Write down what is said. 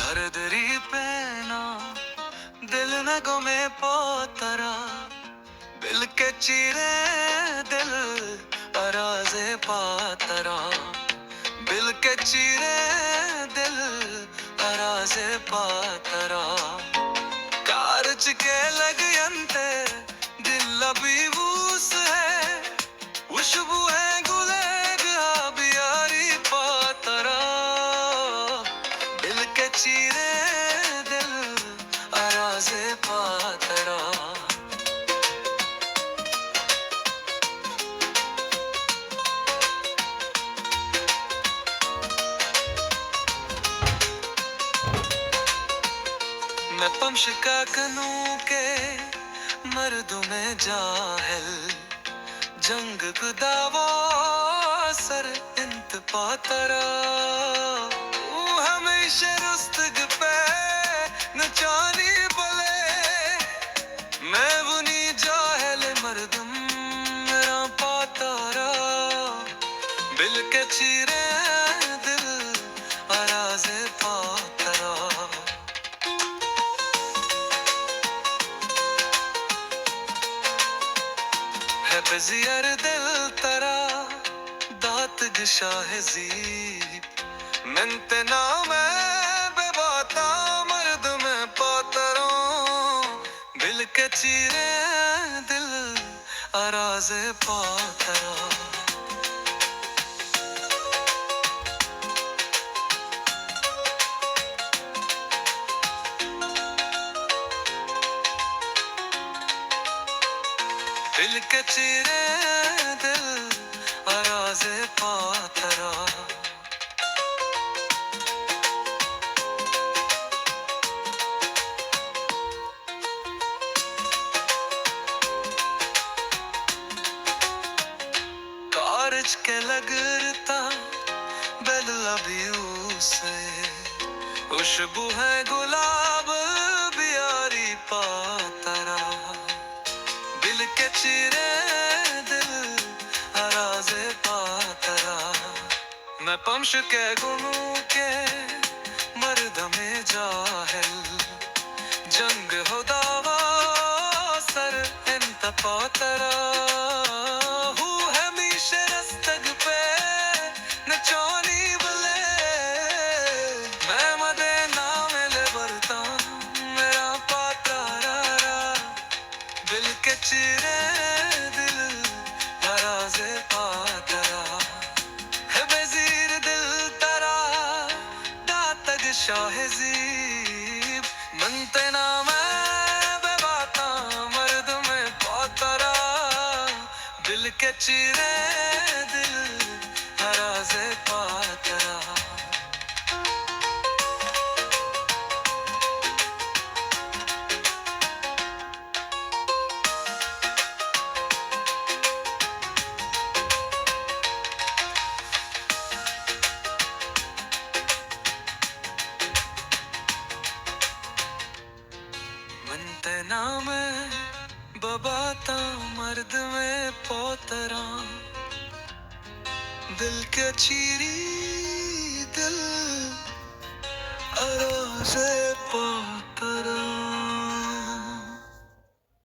हरदरी पेना दिल न गुमे पोतरा बिल के चीरे दिल अराजे पातरा बिल के चीरे दिल अराजे पातरा कारच के लग यंते दिल अभी वूस है खुशबू है गुलेग बियारी पातरा बिल के चीरे दिल अराजे पातरा मैं पमश का कनू के मर्दों में जाहिल जंग गुदावा सर इंत पातरा हमेशा रुस्तग पे नचानी बले मैं बुनी जाहिल मर्दम मेरा पातरा बिल के चीरे दिल अराजे पातरा है बेजियर दिल तरा दात शाहजी मिनते नाम बेबाता मर्द में पातरों बिल के चीरे दिल अराजे पातरा दिल के चीरे दिल अराजे पातरा कारज के लगरता बेल अभी उसे खुशबू है गुलाब बियारी पातरा बिल के चीरे दिल अराजे पातरा मैं पमश के गुनू के मर्द में जाहिल जंग हो दावा सर इंत पातरा हूँ हमेशा रस्तग पे नचानी बले मैं मदे नाम ले बरता मेरा पातरा बिल के चीरे दिल अराजे पातरा है बेजीर दिल तरा दातग शाहजीब मनते नाम बेबाता मर्द में पातरा बिल के चीरे दिल अराजे पातरा मनते नाम बबाता मर्द में पोतरा दिल के चीरी दिल अराजे पातरा।